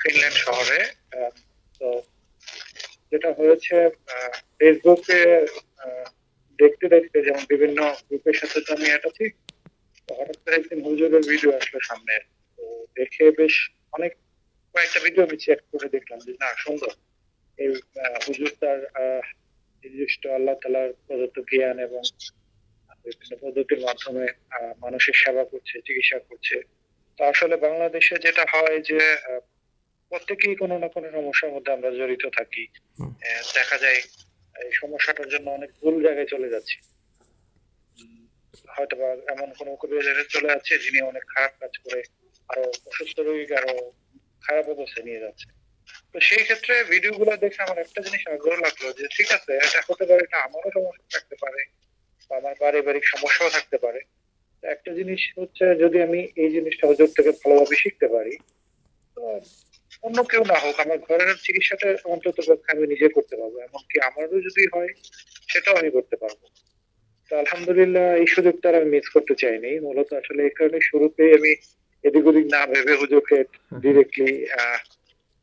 Finland শহরে। তো যেটা হয়েছে, ফেসবুকে দেখতে দেখতে যেমন বিভিন্ন গ্রুপের সাথে তো আমি এটা ঠিক, তো হঠাৎ করে একদিন হুজুরের ভিডিও আসলো সামনে। তো দেখে বেশ অনেক কয়েকটা ভিডিও আমি চেক করে দেখলাম যে না সুন্দর। এই হুজুর তার নির্দিষ্ট আল্লাহ তালার প্রদত্ত জ্ঞান এবং বিভিন্ন পদ্ধতির মাধ্যমে মানুষের সেবা করছে, চিকিৎসা করছে। তো আসলে বাংলাদেশে যেটা হয় যে প্রত্যেকেই কোনো না কোনো সমস্যার মধ্যে আমরা জড়িত থাকি। দেখা যায় এই সমস্যাটার জন্য অনেক ভুল জায়গায় চলে যাচ্ছি। হয়তো বা এমন কোনো জায়গায় চলে যাচ্ছে যিনি অনেক খারাপ কাজ করে আরো অসুস্থ রোগীকে আরো খারাপ অবস্থায় নিয়ে যাচ্ছে। তো সেই ক্ষেত্রে ভিডিও গুলো দেখে আমার একটা জিনিস আগ্রহ লাগলো যে ঠিক আছে, এটা হতে পারে, এটা আমারও সমস্যা থাকতে পারে বা আমার পারিবারিক সমস্যাও থাকতে পারে। তো একটা জিনিস হচ্ছে, যদি আমি এই জিনিসটা হুজুর থেকে ভালোভাবে শিখতে পারি, তো অন্য কেউ না হোক আমার ঘরের চিকিৎসাটা অন্তত পক্ষে আমি নিজে করতে পারবো, এমনকি আমারও যদি হয় সেটাও আমি করতে পারবো। তো আলহামদুলিল্লাহ এই সুযোগটা আর আমি মিস করতে চাইনি। মূলত আসলে এই কারণে শুরুতেই আমি এদিক ওদিক না ভেবে হুজুরকে ডিরেক্টলি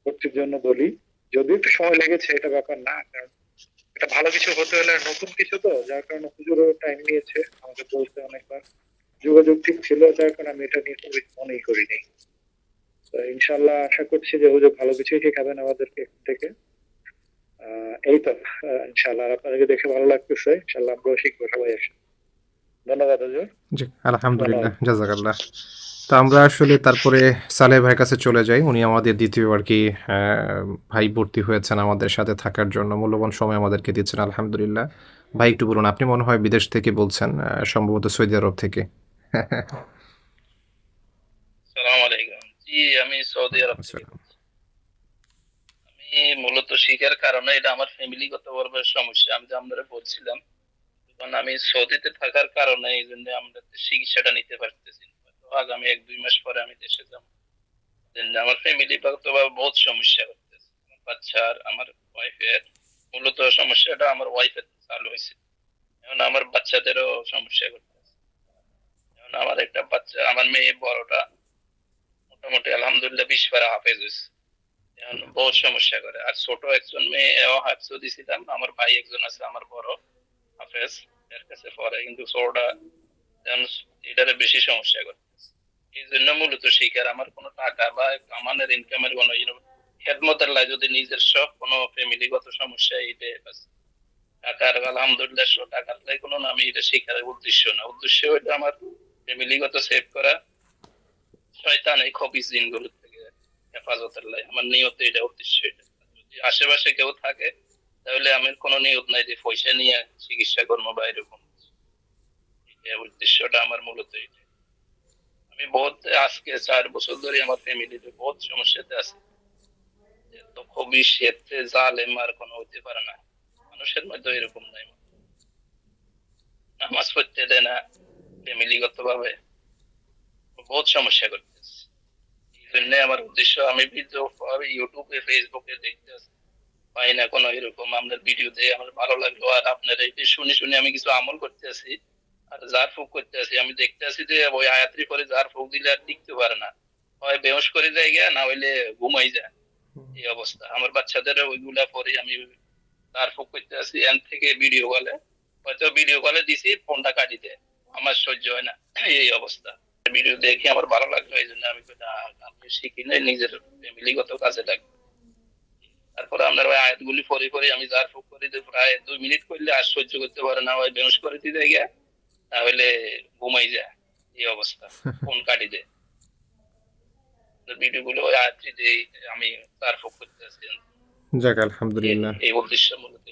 ভর্তির জন্য বলি। যদিও একটু সময় লেগেছে, এটা ব্যাপার না, কারণ এটা ভালো কিছু হতে হলে নতুন কিছু তো, যার কারণে হুজুরও টাইম নিয়েছে আমাকে বলতে অনেকবার। যোগাযোগ ঠিক ছিল, যার কারণে আমি এটা নিয়ে খুবই মনেই করিনি। তো ইনশাল্লাহ আশা করছি যে হুজুর ভালো কিছুই শেখাবেন আমাদেরকে এখান থেকে। এই তো ইনশাল্লাহ। আর আপনাদেরকে দেখে ভালো লাগতেছে, ইনশাল্লাহ আমরাও শিখবো সবাই একসাথে। ধন্যবাদ হুজুর। জি, আলহামদুলিল্লাহ, ধন্যবাদ। জাযাকাল্লাহ। তো আমরা আসলে তারপরে সালেহ ভাইয়ের কাছে চলে যাই। উনি আমাদের ২য় আরকি ভাই ভর্তি হয়েছেন আমাদের সাথে থাকার জন্য। মূল্যবান সময় আমাদেরকে দিচ্ছেন, আলহামদুলিল্লাহ। ভাই একটু বলুন, আপনি মনে হয় বিদেশ থেকে বলছেন, সম্ভবত সৌদি আরব থেকে। সালাম আলাইকুম। জি, আমি সৌদি আরব ওয়ালাইকুম থেকে আসসালাম। বলছি। আমি মূলত শিখার কারণে এটা আমার ফ্যামিলিগত ভাবে সমস্যা, আমি যে আপনারা বলছিলাম। কারণ আমি সৌদিতে থাকার কারণে এই জন্য আমরা চিকিৎসাটা নিতে পারতেছি না। তো আগামী 1-2 মাস পরে আমি দেশে যাবো। জন্য আমার ফ্যামিলিগত ভাবে বহুত সমস্যা করতেছে, আমার বাচ্চা আর আমার ওয়াইফের। মূলত সমস্যাটা আমার ওয়াইফের চালু হয়েছে, এখন আমার বাচ্চাদেরও সমস্যা করতেছে। এখন আমার একটা বাচ্চা, আমার মেয়ে বড়টা মোটামুটি আলহামদুলিল্লাহ 20 পারা হাফেজ হয়েছে। এখন বহুত সমস্যা করে। আর ছোট একজন মেয়ে, এও হাফেজ দিছিলাম। আমার ভাই একজন আছে আমার বড় হাফেজ, এর কাছে পড়ে, কিন্তু ছোটটা এখন এটারে বেশি সমস্যা করে। এই জন্য মূলত শিখার আমার কোনো টাকা বা কামানের ইনকামের কোনো খেদমতের লাই, যদি নিজস্ব কোনো ফ্যামিলিগত সমস্যা এইটা বাস। টাকার আলহামদুলিল্লাহ টাকার লাই কোনো নামই এটা শিখার উদ্দেশ্য না। উদ্দেশ্য হইলো আমার ফ্যামিলিগত সেভ করা, শয়তান এই খবিস জিনগুলো থেকে হেফাজতের লাই। আমার নিয়ত এটা, উদ্দেশ্য এটা। যদি আশেপাশে কেউ থাকে তাহলে আমার কোনো নিয়ত নাই যে পয়সা নিয়ে চিকিৎসা করবো বা এরকম। এই উদ্দেশ্যটা আমার মূলত এটা। আমি বহুত, আজকে 4 বছর ধরে আমার ফ্যামিলিতে বহুত সমস্যাতে আছে। তো খুবই সেতে জালেম আর কোনো হইতে পারে না, মানুষের মধ্যে এরকম নাই। নামাজ পড়তে দেয় না, ফ্যামিলিগত ভাবে বহুত সমস্যা করতেছে। এই জন্য আমার উদ্দেশ্য, আমি ভিডিও ইউটিউবে ফেসবুকে দেখতে পাই না কোনো এরকম আপনার ভিডিও দিয়ে আমার ভালো লাগলো। আর আপনার এই যে শুনে শুনে আমি কিছু আমল করতে আছি আর যার ফুক করতে আছি, আমি দেখতে আছি যে ওই আয়াত্রী করে যার ফুক দিলে আর টিকতে পারে না, হয় বেহোশ করে যায় গিয়া, না হইলে ঘুমাই যায়। এই অবস্থা আমার বাচ্চাদের ওইগুলা পরে আমি তার ফুক করতে আছি এন থেকে ভিডিও কলে, হয়তো ভিডিও কলে দিছি ফোনটা কাটি দেয়, আমার সহ্য হয় না। এই অবস্থা। ভিডিও দেখে আমার ভালো লাগলো, এই জন্য আমি আমি শিখি নাই, নিজের ফ্যামিলিগত কাজে লাগবে। তারপরে আপনার ওই আয়াতগুলি পরে পরে আমি যার ফুক করি যে প্রায় 2 মিনিট করলে আর সহ্য করতে পারে না, ওই বেহুশ করে দিতে গিয়া, তাহলে ঘুমাই যায়। এই অবস্থা, ফোন কাটি দেয়। ভিডিও গুলো ওই আয়াতটি দিয়ে আমি তার ফুক করতে আছি। যাক, এই আলহামদুলিল্লাহ। এই উদ্দেশ্য মূলত।